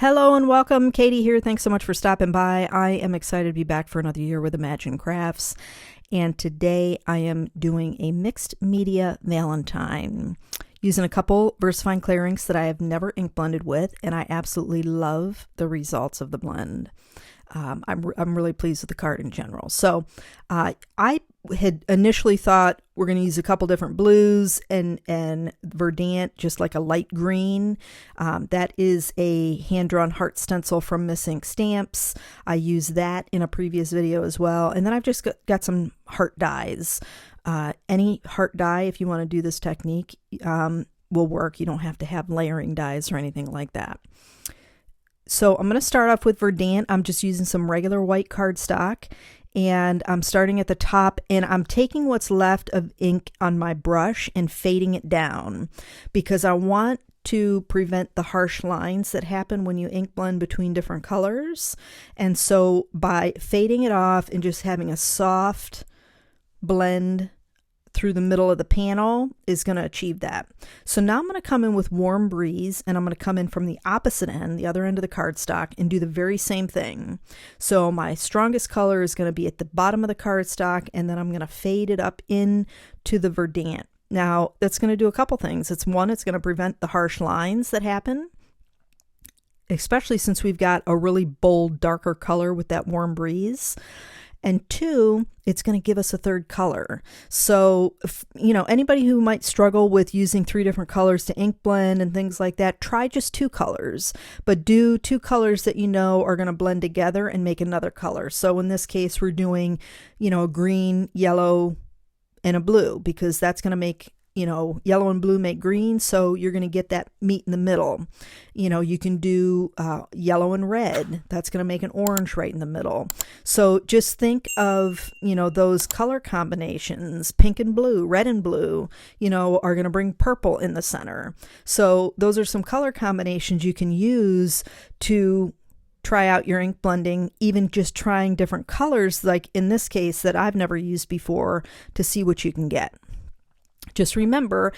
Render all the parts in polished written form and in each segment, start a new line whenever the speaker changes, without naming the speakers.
Hello and welcome. Katie here. Thanks so much for stopping by. I am excited to be back for another year with Imagine Crafts. And today I am doing a mixed media Valentine using a couple VersaFine Clair inks that I have never ink blended with, and I absolutely love the results of the blend. I'm really pleased with the card in general. So I had initially thought we're going to use a couple different blues and Verdant, just like a light green. That is a hand-drawn heart stencil from Miss Ink Stamps. I used that in a previous video as well. And then I've just got some heart dies. Any heart die, if you want to do this technique, will work. You don't have to have layering dies or anything like that. So I'm going to start off with Verdant. I'm just using some regular white cardstock, and I'm starting at the top, and I'm taking what's left of ink on my brush and fading it down because I want to prevent the harsh lines that happen when you ink blend between different colors. And so by fading it off and just having a soft blend through the middle of the panel is going to achieve that. So now I'm going to come in with Warm Breeze, and I'm going to come in from the opposite end, the other end of the cardstock, and do the very same thing. So my strongest color is going to be at the bottom of the cardstock, and then I'm going to fade it up into the Verdant. Now that's going to do a couple things. It's going to prevent the harsh lines that happen, especially since we've got a really bold, darker color with that Warm Breeze. And two, it's going to give us a third color. So, anybody who might struggle with using 3 different colors to ink blend and things like that, try just 2 colors, but do 2 colors that you know are going to blend together and make another color. So in this case, we're doing, a green, yellow, and a blue, because that's going to make, yellow and blue make green, so you're going to get that meet in the middle. You can do yellow and red. That's going to make an orange right in the middle. So just think of, those color combinations, pink and blue, red and blue, are going to bring purple in the center. So those are some color combinations you can use to try out your ink blending, even just trying different colors, like in this case that I've never used before, to see what you can get. Just remember,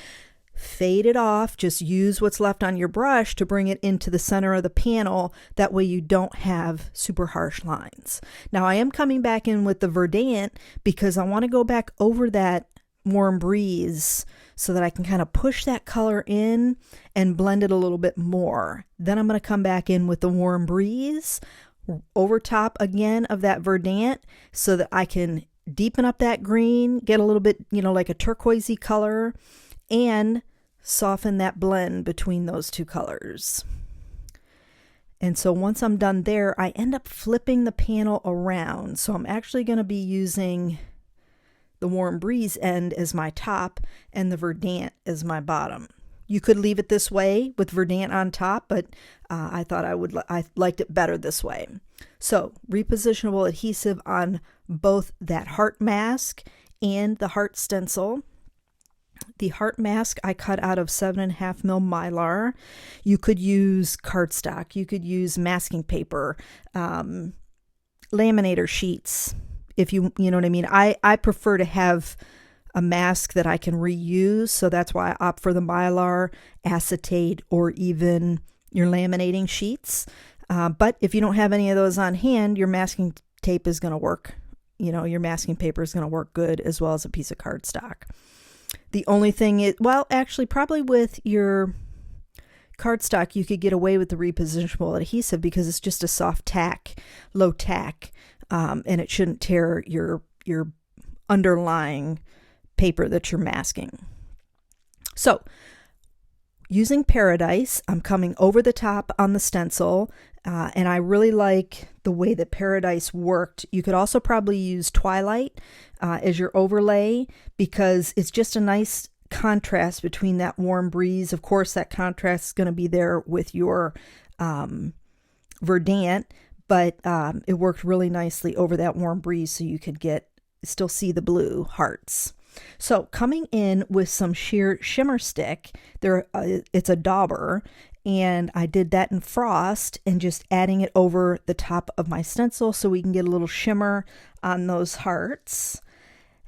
fade it off. Just use what's left on your brush to bring it into the center of the panel. That way you don't have super harsh lines. Now I am coming back in with the Verdant because I want to go back over that Warm Breeze so that I can kind of push that color in and blend it a little bit more. Then I'm going to come back in with the Warm Breeze over top again of that Verdant so that I can deepen up that green, get a little bit, like a turquoisey color, and soften that blend between those 2 colors. And so once I'm done there, I end up flipping the panel around. So I'm actually going to be using the Warm Breeze end as my top and the Verdant as my bottom. You could leave it this way with Verdant on top, but I thought I liked it better this way. So repositionable adhesive on both that heart mask and the heart stencil. The heart mask I cut out of 7.5 mil Mylar. You could use cardstock. You could use masking paper, laminator sheets, if you know what I mean. I prefer to have a mask that I can reuse, so that's why I opt for the Mylar, acetate, or even your laminating sheets. But if you don't have any of those on hand, your masking tape is going to work. Your masking paper is going to work good, as well as a piece of cardstock. The only thing is, well, actually, probably with your cardstock, you could get away with the repositionable adhesive because it's just a soft tack, low tack, and it shouldn't tear your underlying paper that you're masking. So using Paradise, I'm coming over the top on the stencil, and I really like the way that Paradise worked. You could also probably use Twilight as your overlay because it's just a nice contrast between that Warm Breeze. Of course, that contrast is going to be there with your Verdant, but it worked really nicely over that Warm Breeze so you could still see the blue hearts. So coming in with some Sheer Shimmer Stick, it's a dauber, and I did that in frost and just adding it over the top of my stencil so we can get a little shimmer on those hearts.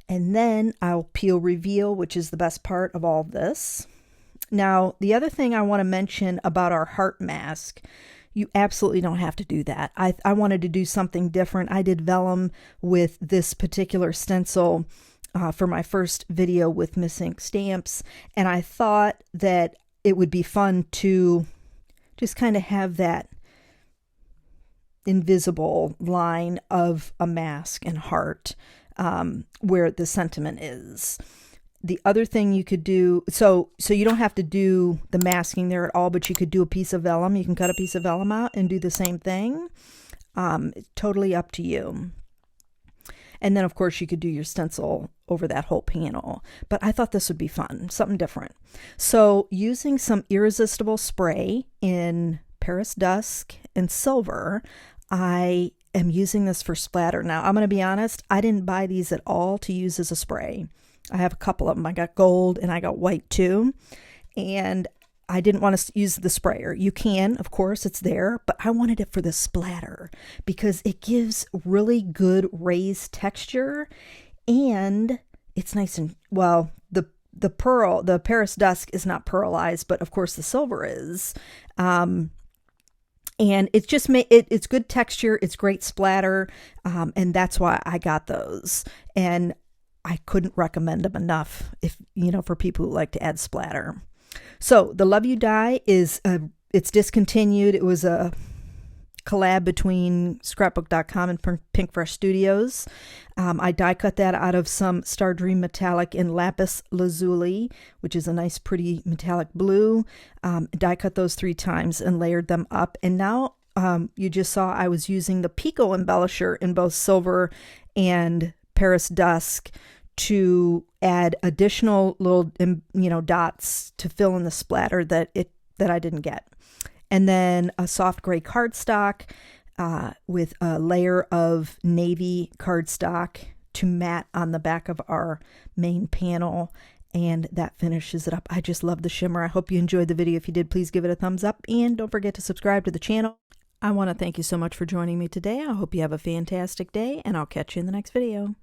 And then I'll peel reveal, which is the best part of all this. Now, the other thing I want to mention about our heart mask, you absolutely don't have to do that. I wanted to do something different. I did vellum with this particular stencil for my first video with Miss Ink stamps, and I thought that it would be fun to just kind of have that invisible line of a mask and heart where the sentiment is. The other thing you could do, so you don't have to do the masking there at all, but you could do a piece of vellum. You can cut a piece of vellum out and do the same thing. Totally up to you. And then, of course, you could do your stencil over that whole panel. But I thought this would be fun, something different. So using some irRESISTible spray in Paris Dusk and Silver, I am using this for splatter. Now, I'm going to be honest, I didn't buy these at all to use as a spray. I have a couple of them. I got gold and I got white too. And I didn't want to use the sprayer. You can, of course, it's there, but I wanted it for the splatter because it gives really good raised texture and it's nice and, well, the Paris Dusk is not pearlized, but of course the silver is. And it's just it's good texture, it's great splatter, and that's why I got those. And I couldn't recommend them enough if, for people who like to add splatter. So the Love You die is, it's discontinued. It was a collab between scrapbook.com and Pink Fresh Studios. I die cut that out of some Star Dream Metallic in Lapis Lazuli, which is a nice pretty metallic blue. Die cut those 3 times and layered them up. And now you just saw I was using the Pico embellisher in both Silver and Paris Dusk to add additional little, dots to fill in the splatter that I didn't get. And then a soft gray cardstock with a layer of navy cardstock to mat on the back of our main panel. And that finishes it up. I just love the shimmer. I hope you enjoyed the video. If you did, please give it a thumbs up and don't forget to subscribe to the channel. I want to thank you so much for joining me today. I hope you have a fantastic day and I'll catch you in the next video.